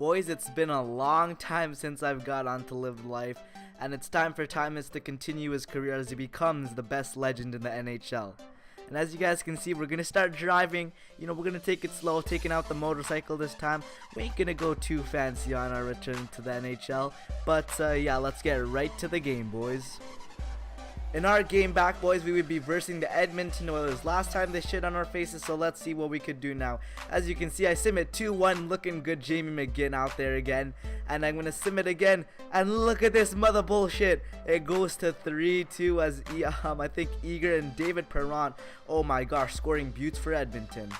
Boys, it's been a long time since I've got on to live life, and it's time for PEYACE to continue his career as he becomes the best legend in the NHL. And as you guys can see, we're gonna start driving. You know, we're gonna take it slow, taking out the motorcycle this time. We ain't gonna go too fancy on our return to the NHL, but yeah, let's get right to the game, boys. In our game back, boys, we would be versing the Edmonton Oilers. Last time they shit on our faces, so let's see what we could do now. As you can see, I sim it 2-1, looking good, Jamie McGinn out there again. And I'm going to sim it again, and look at this mother bullshit. It goes to 3-2 as I think Eager and David Perron, oh my gosh, scoring buttes for Edmonton.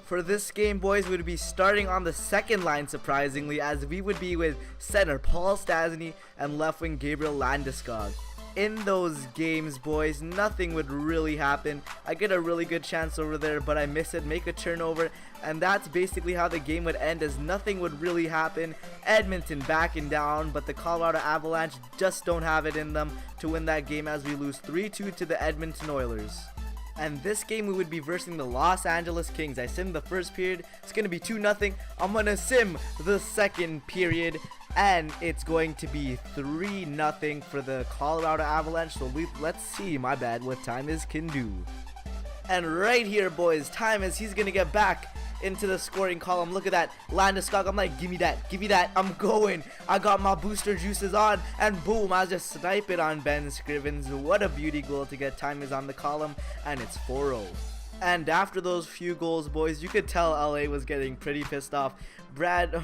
For this game, boys, we would be starting on the second line, surprisingly, as we would be with center Paul Stastny and left wing Gabriel Landeskog. In those games, boys, nothing would really happen. I get a really good chance over there, but I miss it, make a turnover, and that's basically how the game would end, as nothing would really happen. Edmonton backing down, but the Colorado Avalanche just don't have it in them to win that game, as we lose 3-2 to the Edmonton Oilers. And this game we would be versing the Los Angeles Kings. I simmed the first period, it's going to be 2-0. I'm going to sim the second period, and it's going to be 3-0 for the Colorado Avalanche. So let's see, my bad, what PEYACE can do. And right here, boys, PEYACE, he's going to get back into the scoring column. Look at that, Landeskog. I'm like, give me that, I'm going. I got my booster juices on, and boom, I just snipe it on Ben Scrivens. What a beauty goal to get PEYACE on the column, and it's 4-0. And after those few goals, boys, you could tell LA was getting pretty pissed off.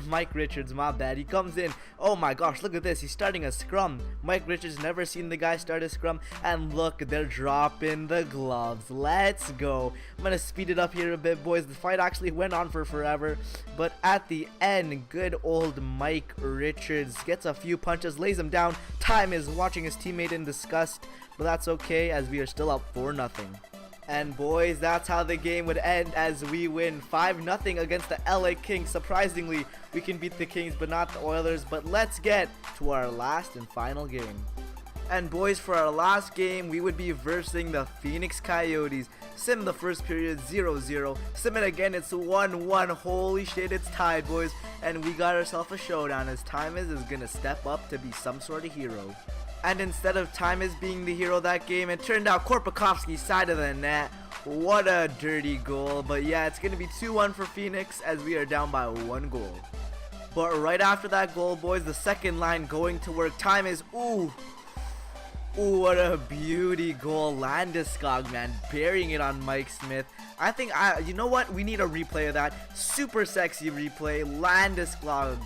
Mike Richards, my bad, he comes in. Oh my gosh, look at this, he's starting a scrum. Mike Richards, never seen the guy start a scrum. And look, they're dropping the gloves. Let's go. I'm gonna speed it up here a bit, boys. The fight actually went on for forever, but at the end, good old Mike Richards gets a few punches, lays him down. PEYACE watching his teammate in disgust, but that's okay, as we are still up 4-0. And boys, that's how the game would end, as we win 5-0 against the LA Kings. Surprisingly, we can beat the Kings but not the Oilers. But let's get to our last and final game. And boys, for our last game, we would be versing the Phoenix Coyotes. Sim the first period 0-0. Sim it again, it's 1-1. Holy shit, it's tied, boys. And we got ourselves a showdown, as PEYACE is gonna step up to be some sort of hero. And instead of PEYACE being the hero that game, it turned out Korpikoski's side of the net. What a dirty goal. But yeah, it's going to be 2-1 for Phoenix, as we are down by 1 goal. But right after that goal, boys, the second line going to work. PEYACE, ooh, what a beauty goal. Landeskog, man, burying it on Mike Smith. I think, you know what? We need a replay of that. Super sexy replay. Landeskog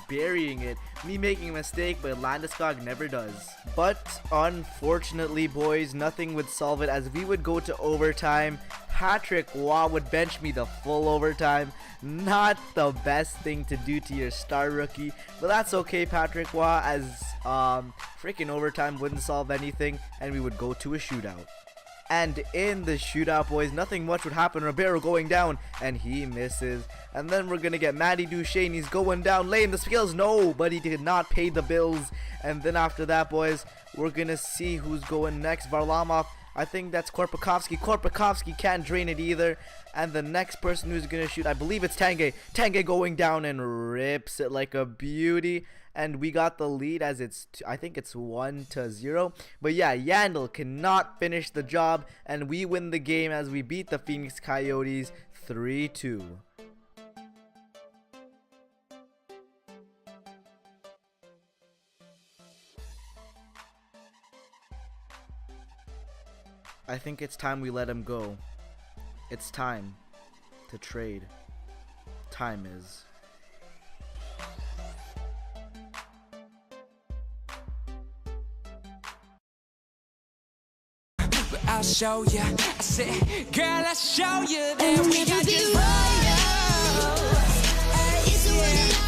burying it. Me making a mistake, but Landeskog never does. But unfortunately, boys, nothing would solve it, as we would go to overtime. Patrick Waugh would bench me the full overtime. Not the best thing to do to your star rookie, but that's okay, Patrick Waugh, as freaking overtime wouldn't solve anything, and we would go to a shootout. And in the shootout, boys, nothing much would happen. Ribeiro going down, and he misses. And then we're going to get Matty Duchene. He's going down, laying the skills. No, but he did not pay the bills. And then after that, boys, we're going to see who's going next. Varlamov, I think that's Korpikoski. Korpikoski can't drain it either. And the next person who's going to shoot, I believe it's Tanguay. Tanguay going down and rips it like a beauty. And we got the lead, as I think it's 1-0. But yeah, Yandel cannot finish the job, and we win the game as we beat the Phoenix Coyotes 3-2. I think it's time we let him go. It's time to trade. PEYACE. I'll show you. I said, girl, I'll show you that we got this royal. It's a